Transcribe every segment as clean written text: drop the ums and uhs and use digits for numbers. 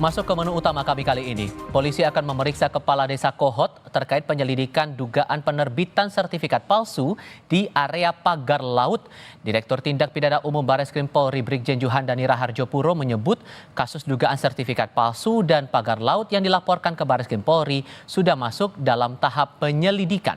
Masuk ke menu utama kami kali ini, polisi akan memeriksa Kepala Desa Kohot terkait penyelidikan dugaan penerbitan sertifikat palsu di area pagar laut. Direktur Tindak Pidana Umum Bareskrim Polri Brigjen Juhandani Raharjo Puro menyebut kasus dugaan sertifikat palsu dan pagar laut yang dilaporkan ke Bareskrim Polri sudah masuk dalam tahap penyelidikan.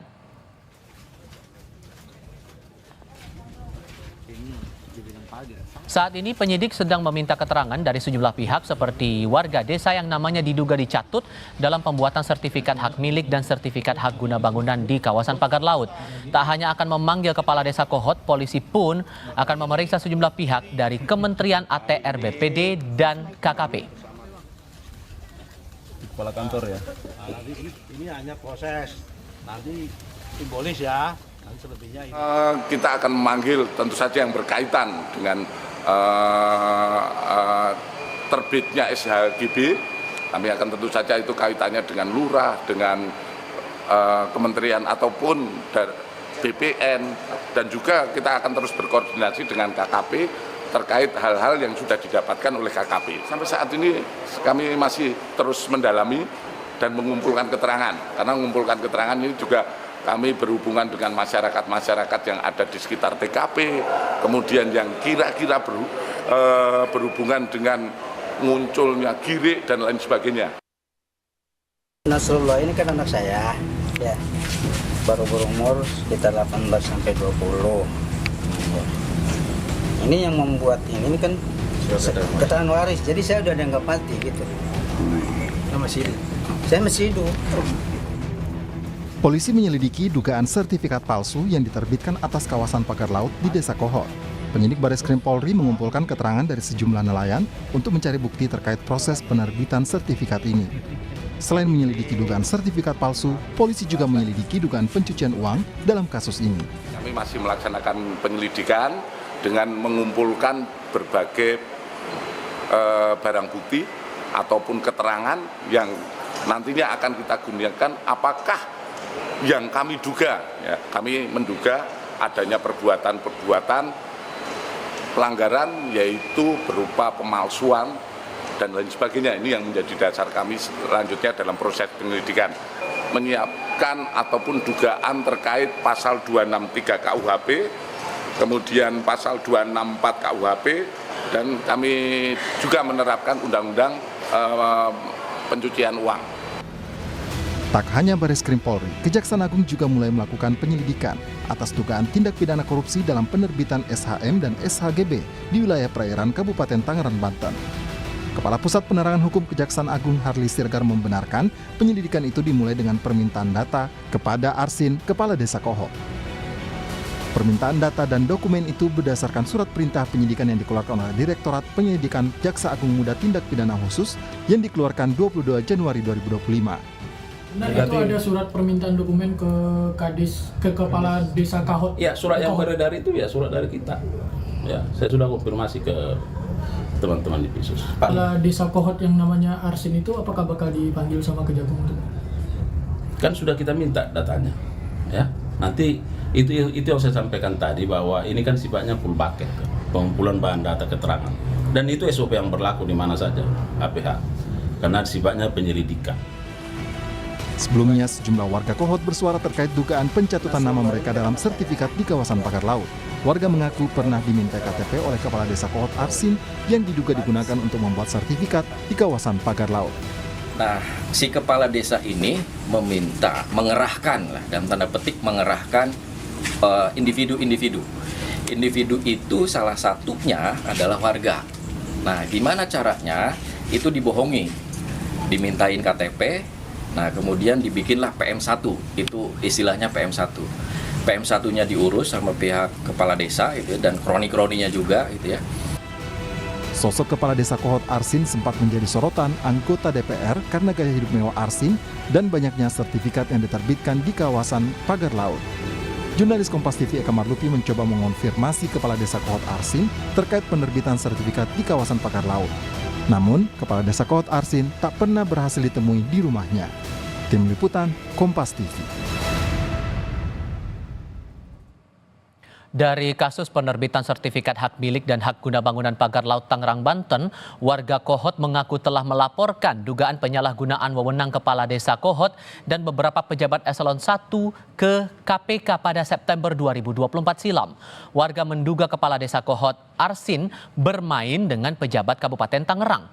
Saat ini penyidik sedang meminta keterangan dari sejumlah pihak seperti warga desa yang namanya diduga dicatut dalam pembuatan sertifikat hak milik dan sertifikat hak guna bangunan di kawasan pagar laut. Tak hanya akan memanggil Kepala Desa Kohot, polisi pun akan memeriksa sejumlah pihak dari Kementerian ATR BPD dan KKP. Kepala kantor ya. Ini hanya proses, nanti simbolis ya. Kita akan memanggil tentu saja yang berkaitan dengan terbitnya SHGB. Kami akan tentu saja itu kaitannya dengan lurah, dengan kementerian ataupun dari BPN, dan juga kita akan terus berkoordinasi dengan KKP terkait hal-hal yang sudah didapatkan oleh KKP. Sampai saat ini kami masih terus mendalami dan mengumpulkan keterangan, karena mengumpulkan keterangan ini juga kami berhubungan dengan masyarakat-masyarakat yang ada di sekitar TKP, kemudian yang kira-kira berhubungan dengan munculnya girik dan lain sebagainya. Nasrullah ini kan anak saya, ya, baru berumur sekitar 18 sampai 20. Ya. Ini yang membuat ini kan keterangan waris, jadi saya udah dianggap mati gitu. Saya masih hidup. Polisi menyelidiki dugaan sertifikat palsu yang diterbitkan atas kawasan pagar laut di Desa Kohot. Penyidik Bareskrim Polri mengumpulkan keterangan dari sejumlah nelayan untuk mencari bukti terkait proses penerbitan sertifikat ini. Selain menyelidiki dugaan sertifikat palsu, polisi juga menyelidiki dugaan pencucian uang dalam kasus ini. Kami masih melaksanakan penyelidikan dengan mengumpulkan berbagai barang bukti ataupun keterangan yang nantinya akan kita gunakan apakah yang kami duga, ya, kami menduga adanya perbuatan-perbuatan pelanggaran yaitu berupa pemalsuan dan lain sebagainya. Ini yang menjadi dasar kami selanjutnya dalam proses penyelidikan. Menyiapkan ataupun dugaan terkait pasal 263 KUHP, kemudian pasal 264 KUHP, dan kami juga menerapkan undang-undang pencucian uang. Tak hanya Bareskrim Polri, Kejaksaan Agung juga mulai melakukan penyelidikan atas dugaan tindak pidana korupsi dalam penerbitan SHM dan SHGB di wilayah perairan Kabupaten Tangerang, Banten. Kepala Pusat Penerangan Hukum Kejaksaan Agung Harli Sirgar membenarkan penyelidikan itu dimulai dengan permintaan data kepada Arsin, Kepala Desa Kohot. Permintaan data dan dokumen itu berdasarkan surat perintah penyidikan yang dikeluarkan oleh Direktorat Penyelidikan Jaksa Agung Muda Tindak Pidana Khusus yang dikeluarkan 22 Januari 2025. Benar itu ada surat permintaan dokumen ke Kadis, ke Kepala Desa Kohot. Ya, surat yang beredar itu ya surat dari kita. Ya, saya sudah konfirmasi ke teman-teman di Pisus. Kepala Desa Kohot yang namanya Arsin itu apakah bakal dipanggil sama Kejagung untuk? Kan sudah kita minta datanya. Ya, nanti itu yang saya sampaikan tadi bahwa ini kan sifatnya full bucket, pengumpulan bahan data keterangan. Dan itu SOP yang berlaku di mana saja, APH. Karena sifatnya penyelidikan. Sebelumnya, sejumlah warga Kohot bersuara terkait dugaan pencatutan nama mereka dalam sertifikat di kawasan pagar laut. Warga mengaku pernah diminta KTP oleh Kepala Desa Kohot Arsin yang diduga digunakan untuk membuat sertifikat di kawasan pagar laut. Nah, si kepala desa ini mengerahkan, dalam tanda petik mengerahkan individu-individu. Individu itu salah satunya adalah warga. Nah, gimana caranya? Itu dibohongi, dimintain KTP. Nah, kemudian dibikinlah PM1, itu istilahnya PM1. PM1-nya diurus sama pihak kepala desa gitu, dan kroni-kroninya juga gitu ya. Sosok Kepala Desa Kohot Arsin sempat menjadi sorotan anggota DPR karena gaya hidup mewah Arsin dan banyaknya sertifikat yang diterbitkan di kawasan pagar laut. Jurnalis Kompas TV Eka Marlupi mencoba mengonfirmasi Kepala Desa Kohot Arsin terkait penerbitan sertifikat di kawasan pagar laut. Namun, Kepala Desa Kohot Arsin tak pernah berhasil ditemui di rumahnya. Tim Liputan, Kompas TV. Dari kasus penerbitan sertifikat hak milik dan hak guna bangunan pagar laut Tangerang, Banten, warga Kohot mengaku telah melaporkan dugaan penyalahgunaan wewenang Kepala Desa Kohot dan beberapa pejabat eselon 1 ke KPK pada September 2024 silam. Warga menduga Kepala Desa Kohot, Arsin, bermain dengan pejabat Kabupaten Tangerang.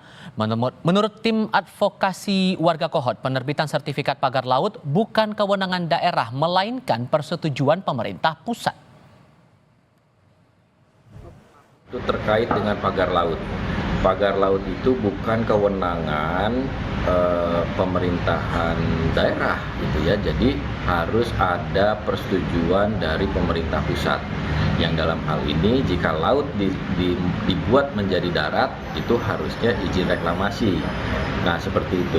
Menurut tim advokasi warga Kohot, penerbitan sertifikat pagar laut bukan kewenangan daerah, melainkan persetujuan pemerintah pusat. Itu terkait dengan pagar laut. Pagar laut itu bukan kewenangan pemerintahan daerah, gitu ya. Jadi harus ada persetujuan dari pemerintah pusat. Yang dalam hal ini jika laut dibuat menjadi darat, itu harusnya izin reklamasi. Nah, seperti itu.